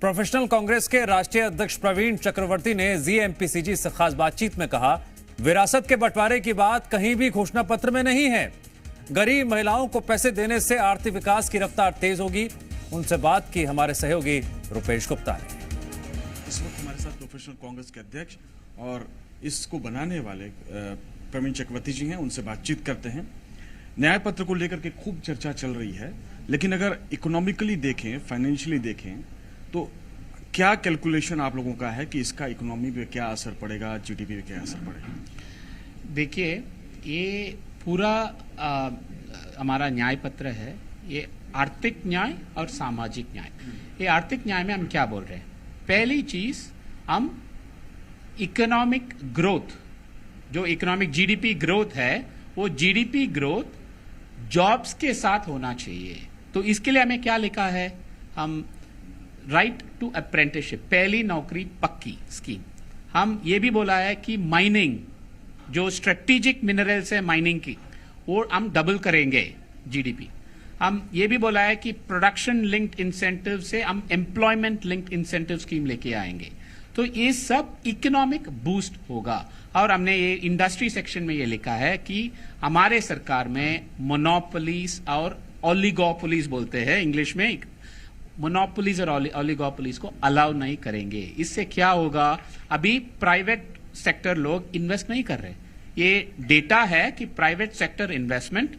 Professional Congress के राष्ट्रीय अध्यक्ष प्रवीण चक्रवर्ती ने जीएमपीसीजी से खास बातचीत में कहा, विरासत के बंटवारे की बात कहीं भी घोषणा पत्र में नहीं है। गरीब महिलाओं को पैसे देने से आर्थिक विकास की रफ्तार तेज होगी। उनसे बात की हमारे सहयोगी रुपेश गुप्ता ने। इस वक्त हमारे साथ प्रोफेशनल कांग्रेस के अध्यक्ष और इसको बनाने वाले प्रवीण चक्रवर्ती जी हैं। उनसे बातचीत करते हैं। न्याय पत्र को लेकर के खूब चर्चा चल रही है, लेकिन अगर इकोनॉमिकली देखें, फाइनेंशियली देखें, तो क्या कैलकुलेशन आप लोगों का है कि इसका इकोनॉमी पे क्या असर पड़ेगा, जीडीपी पे क्या असर पड़ेगा? देखिए, ये पूरा हमारा न्याय पत्र है, ये आर्थिक न्याय और सामाजिक न्याय। ये आर्थिक न्याय में हम क्या बोल रहे हैं? पहली चीज, हम इकोनॉमिक ग्रोथ, जो इकोनॉमिक जीडीपी ग्रोथ है, वो जीडीपी ग्रोथ जॉब्स के साथ होना चाहिए। तो इसके लिए हमें क्या लिखा है? हम राइट टू अप्रेंटिसशिप, पहली नौकरी पक्की स्कीम। हम ये भी बोला है कि माइनिंग, जो स्ट्रेटेजिक मिनरल्स है माइनिंग की, वो हम डबल करेंगे जीडीपी। हम ये भी बोला है कि प्रोडक्शन लिंक्ड इंसेंटिव से हम एम्प्लॉयमेंट लिंक्ड इंसेंटिव स्कीम लेके आएंगे। तो ये सब इकोनॉमिक बूस्ट होगा। और हमने ये इंडस्ट्री सेक्शन में ये लिखा है कि हमारे सरकार में मोनोपोलीज और ओलिगोपोलीज बोलते हैं इंग्लिश में, मोनोपोलीज और ओलिगोपोलीज को अलाउ नहीं करेंगे। इससे क्या होगा? अभी प्राइवेट सेक्टर लोग इन्वेस्ट नहीं कर रहे। ये डेटा है कि प्राइवेट सेक्टर इन्वेस्टमेंट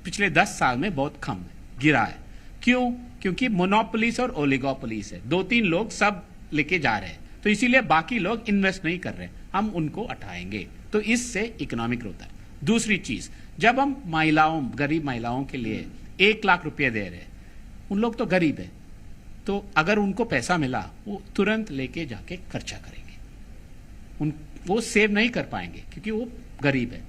पिछले 10 साल में बहुत कम गिरा है। क्यों? क्योंकि मोनोपोलीज और ओलिगोपोलीज है, 2-3 लोग सब लेके जा रहे हैं, तो इसीलिए बाकी लोग इन्वेस्ट नहीं कर रहे। हम उनको हटाएंगे, तो इससे इकोनॉमिक ग्रोथ है। दूसरी चीज, जब हम महिलाओं, गरीब महिलाओं के लिए 1 लाख रुपए दे रहे हैं, उन लोग तो गरीब है, तो अगर उनको पैसा मिला, वो तुरंत लेके जाके खर्चा करेंगे। वो सेव नहीं कर पाएंगे क्योंकि वो गरीब है।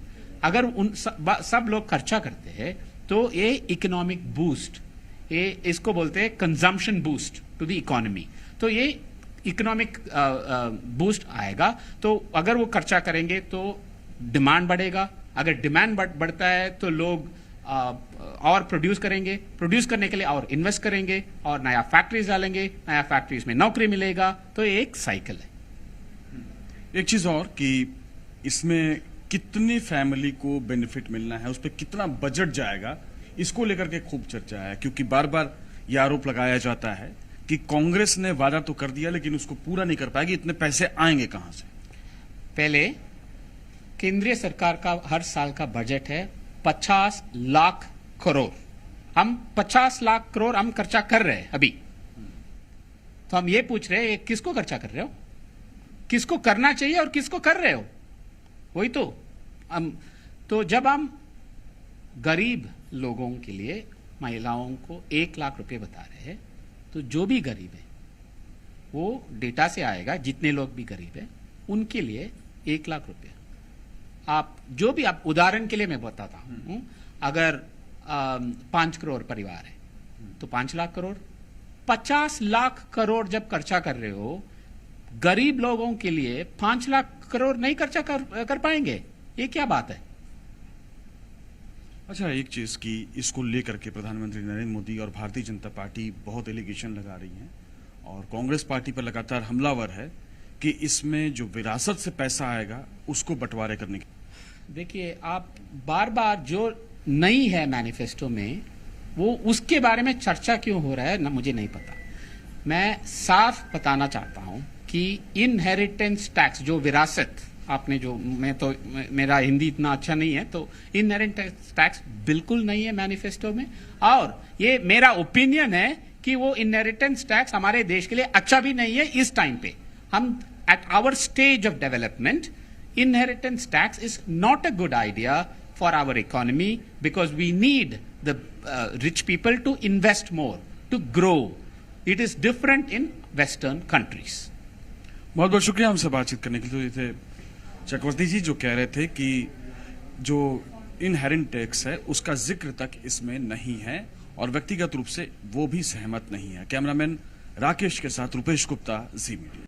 अगर उन सब लोग खर्चा करते हैं, तो ये इकोनॉमिक बूस्ट, ये इसको बोलते हैं consumption boost to the economy. तो ये इकोनॉमिक बूस्ट आएगा। तो अगर वो खर्चा करेंगे तो डिमांड बढ़ेगा। अगर डिमांड बढ़ता है तो लोग और प्रोड्यूस करेंगे, प्रोड्यूस करने के लिए और इन्वेस्ट करेंगे, और नया फैक्ट्रीज डालेंगे, नया फैक्ट्रीज में नौकरी मिलेगा। तो ये एक साइकिल है। एक चीज और कि इसमें कितनी फैमिली को बेनिफिट मिलना है, उस पर कितना बजट जाएगा, इसको लेकर के खूब चर्चा है। क्योंकि बार बार यह आरोप लगाया जाता है कि कांग्रेस ने वादा तो कर दिया लेकिन उसको पूरा नहीं कर पाएगी। इतने पैसे आएंगे कहां से? पहले केंद्रीय सरकार का हर साल का बजट है 50 लाख करोड़। हम 50 लाख करोड़ हम खर्चा कर रहे हैं अभी। तो हम ये पूछ रहे हैं, किसको खर्चा कर रहे हो, किसको करना चाहिए और किसको कर रहे हो? वही तो हम, तो जब हम गरीब लोगों के लिए, महिलाओं को 1 लाख रुपए बता रहे हैं, तो जो भी गरीब है, वो डेटा से आएगा, जितने लोग भी गरीब है उनके लिए 1 लाख रुपए। आप जो भी, आप उदाहरण के लिए मैं बताता हूं, अगर 5 करोड़ परिवार है तो 5 लाख करोड़। 50 लाख करोड़ जब खर्चा कर रहे हो, गरीब लोगों के लिए 5 लाख करोड़ नहीं खर्चा कर पाएंगे? ये क्या बात है? अच्छा, एक चीज की इसको लेकर के प्रधानमंत्री नरेंद्र मोदी और भारतीय जनता पार्टी बहुत एलिगेशन लगा रही है, और कांग्रेस पार्टी पर लगातार हमलावर है कि इसमें जो विरासत से पैसा आएगा उसको बंटवारे करने की। देखिए, आप बार बार जो नहीं है मैनिफेस्टो में, वो उसके बारे में चर्चा क्यों हो रहा है ना, मुझे नहीं पता। मैं साफ बताना चाहता हूं कि इनहेरिटेंस टैक्स, जो विरासत आपने, जो मेरा हिंदी इतना अच्छा नहीं है, तो इनहेरिटेंस टैक्स बिल्कुल नहीं है मैनिफेस्टो में। और ये मेरा ओपिनियन है कि वो इनहेरिटेंस टैक्स हमारे देश के लिए अच्छा भी नहीं है इस टाइम पे। हम at our stage of development, inheritance tax is not a good idea for our economy, because we need the rich people to invest more, to grow. It is different in Western countries. बहुत बहुत शुक्रिया हमसे बातचीत करने के लिए। तो ये थे चक्रवर्ती जी, जो कह रहे थे कि जो इनहेरेंट टैक्स है उसका जिक्र तक इसमें नहीं है, और व्यक्तिगत रूप से वो भी सहमत नहीं है। कैमरामैन राकेश के साथ रुपेश गुप्ता, जी मीडिया।